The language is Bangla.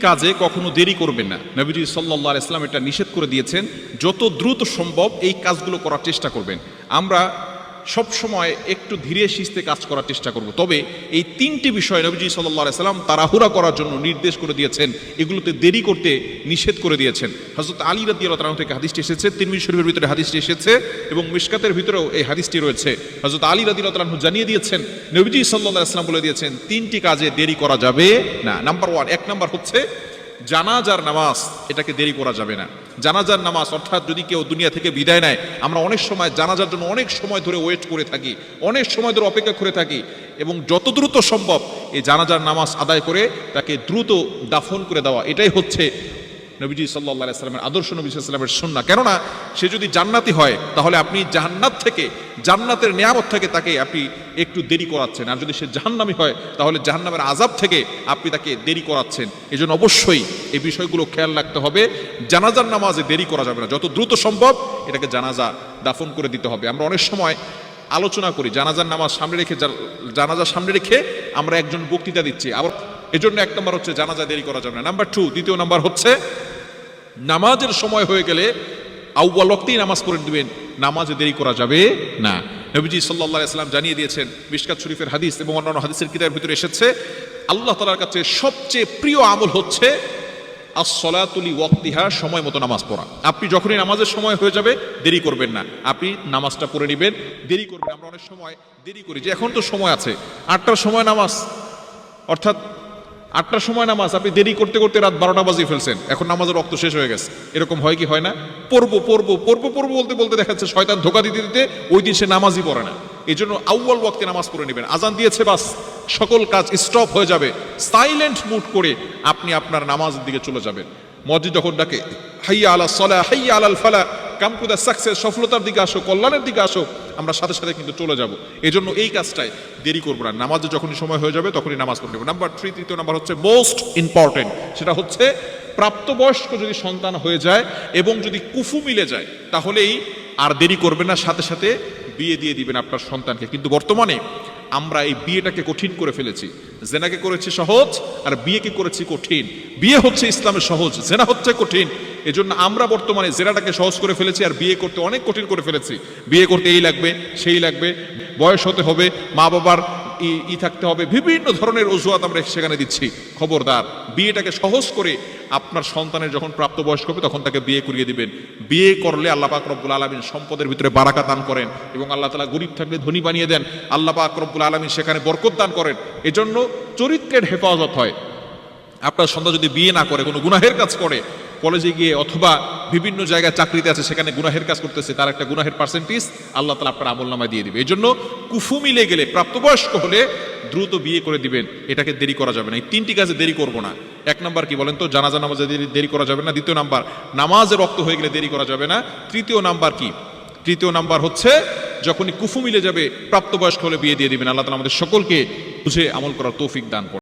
কাজে কখনো দেরি করবেন না। নবীজি সাল্লাল্লাহু আলাইহি ওয়াসাল্লাম এটা নিষেধ করে দিয়েছেন। যত দ্রুত সম্ভব এই কাজগুলো করার চেষ্টা করবেন। আমরা সব সময় একটু ধীরে সুস্থে কাজ করার চেষ্টা করব। তবে এই তিনটি বিষয় নবীজি সাল্লাল্লাহু আলাইহি ওয়াসাল্লাম তাড়াহুড়া করার জন্য নির্দেশ করে দিয়েছেন, এগুলোতে দেরি করতে নিষেধ করে দিয়েছেন। হযরত আলী রাদিয়াল্লাহু তাআলা থেকে হাদিসটি এসেছে, তিরমিজি শরীফের ভিতরে হাদিসটি এসেছে এবং মিশকাতের ভিতরেও এই হাদিসটি রয়েছে। হযরত আলী রাদিয়াল্লাহু তাআলা জানিয়ে দিয়েছেন, নবীজি সাল্লাল্লাহু আলাইহি ওয়াসাল্লাম বলে দিয়েছেন তিনটি কাজে দেরি করা যাবে না। নাম্বার 1, এক নাম্বার হচ্ছে জানাজার নামাজ, এটাকে দেরি করা যাবে না। জানাজার নামাজ অর্থাৎ যদি কেউ দুনিয়া থেকে বিদায় নেয়, আমরা অনেক সময় জানাজার জন্য অনেক সময় ধরে ওয়েট করে থাকি, অনেক সময় ধরে অপেক্ষা করে থাকি এবং যত দ্রুত সম্ভব এই জানাজার নামাজ আদায় করে তাকে দ্রুত দাফন করে দেওয়া, এটাই হচ্ছে নবীজি সাল্লাল্লাহু আলাইহি ওয়াসাল্লামের আদর্শ, নবী সাল্লাল্লাহু আলাইহি ওয়াসাল্লামের সুন্নাহ। কেননা সে যদি জান্নাতি হয় তাহলে আপনি জান্নাত থেকে, জান্নাতের নিয়ামত থেকে তাকে আপনি একটু দেরি করাচ্ছেন, আর যদি সে জাহান্নামী হয় তাহলে জাহান্নামের আযাব থেকে আপনি তাকে দেরি করাচ্ছেন। এই জন্য অবশ্যই এই বিষয়গুলো খেয়াল রাখতে হবে। জানাজার নামাজে দেরি করা যাবে না, যত দ্রুত সম্ভব এটাকে জানাজা দাফন করে দিতে হবে। আমরা অনেক সময় আলোচনা করি জানাজার নামাজ সামনে রেখে, জানাজা সামনে রেখে আমরা একজন বক্তৃতা দিচ্ছি, আবার এজন্য এক নম্বর হচ্ছে জানাজা দেরি করা যাবে না। নাম্বার 2, দ্বিতীয় নাম্বার হচ্ছে নামাজের সময় হয়ে গেলে আউয়াল ওয়াক্তেই নামাজ পড়ে দিবেন, নামাজে দেরি করা যাবে না। নবীজি সাল্লাল্লাহু আলাইহি ওয়াসাল্লাম জানিয়ে দিয়েছেন, মিশকাত শরীফের হাদিস এবং অন্যান্য হাদিসের কিতাবের ভিতরে এসেছে, আল্লাহ তাআলার কাছে সবচেয়ে প্রিয় আমল হচ্ছে as-salatu li ওয়াক্তিহা, সময় মতো নামাজ পড়া। আপনি যখনই নামাজের সময় হয়ে যাবে দেরি করবেন না, আপনি নামাজটা পড়ে নেবেন, দেরি করবেন। আমরা অনেক সময় দেরি করি যে এখন তো সময় আছে, 8টার সময় নামাজ, অর্থাৎ 8টার সময় নামাজ, আপনি দেরি করতে করতে রাত 12টা বাজিয়ে ফেলছেন, এখন নামাজের রক্ত শেষ হয়ে গেছে। এরকম হয় কি হয় না? পড়বো বলতে বলতে দেখা যাচ্ছে শয়তান ধোঁকা দিতে দিতে ওই দিন সে নামাজই পড়ে না। এই জন্য আউয়াল ওয়াক্তে নামাজ পড়ে নেবেন। আজান দিয়েছে, বাস সকল কাজ স্টপ হয়ে যাবে, সাইলেন্ট মুড করে আপনি আপনার নামাজের দিকে চলে যাবেন। মসজিদ যখন ডাকে হাইয়া আলাস সালাহ, হাইয়া আলাল ফালাহ, কাম টু দ্য সাকসেস, সফলতার দিকে আসো, কল্যাণের দিকে আসো, আমরা সাথে সাথে কিন্তু চলে যাব। এই জন্য এই কাজটাই দেরি করবো না, নামাজে যখনই সময় হয়ে যাবে তখনই নামাজ পড়ে নেব। নাম্বার 3, তৃতীয় নাম্বার হচ্ছে মোস্ট ইম্পর্টেন্ট, সেটা হচ্ছে প্রাপ্তবয়স্ক যদি সন্তান হয়ে যায় এবং যদি কুফু মিলে যায় তাহলেই আর দেরি করবেন না, সাথে সাথে বিয়ে দিয়ে দিবেন আপনার সন্তানকে। কিন্তু বর্তমানে আমরা এই বিয়েটাকে কঠিন করে ফেলেছি। জেনাকে করেছি সহজ আর বিয়েকে করেছি কঠিন। বিয়ে হচ্ছে ইসলামের সহজ, জেনা হচ্ছে কঠিন। এজন্য আমরা বর্তমানে জেনাটাকে সহজ করে ফেলেছি আর বিয়ে করতে অনেক কঠিন করে ফেলেছি। বিয়ে করতে এই লাগবে, সেই লাগবে, বয়স হতে হবে, মা বাবার থাকতে হবে, বিভিন্ন ধরনের অজুহাত আমরা সেখানে দিচ্ছি। খবরদার, বিয়েটাকে সহজ করে আপনার সন্তানের যখন প্রাপ্তবয়স্ক হবে তখন তাকে বিয়ে করিয়ে দিবেন। বিয়ে করলে আল্লাহ পাক রব্বুল আলামিন সম্পদের ভিতরে বারাকা দান করেন এবং আল্লাহ তাআলা গরীব থাকলে ধনী বানিয়ে দেন। আল্লাহ পাক রব্বুল আলামিন সেখানে বরকত দান করেন। এজন্য চরিত্রের হেফাজত হয়। আপনার সন্তান যদি বিয়ে না করে, কোনো গুনাহের কাজ করে, কলেজে গিয়ে অথবা বিভিন্ন জায়গায় চাকরিতে আছে সেখানে গুনাহের কাজ করতেছে, তার একটা গুনাহের পার্সেন্টেজ আল্লাহ তাআলা আপনার আমলনামায় দিয়ে দিবে। এই জন্য কুফু মিলে গেলে, প্রাপ্তবয়স্ক হলে দ্রুত বিয়ে করে দিবেন, এটাকে দেরি করা যাবে না। এই তিনটি কাজে দেরি করবো না। এক নাম্বার কি বলেন তো? জানাজা নামাজে দেরি করা যাবে না। দ্বিতীয় নাম্বার, নামাজের রক্ত হয়ে গেলে দেরি করা যাবে না। তৃতীয় নাম্বার কি? তৃতীয় নাম্বার হচ্ছে যখনই কুফু মিলে যাবে প্রাপ্তবয়স্ক হলে বিয়ে দিয়ে দিবেন। আল্লাহ তাআলা আমাদের সকলকে বুঝে আমল করার তৌফিক দান করেন।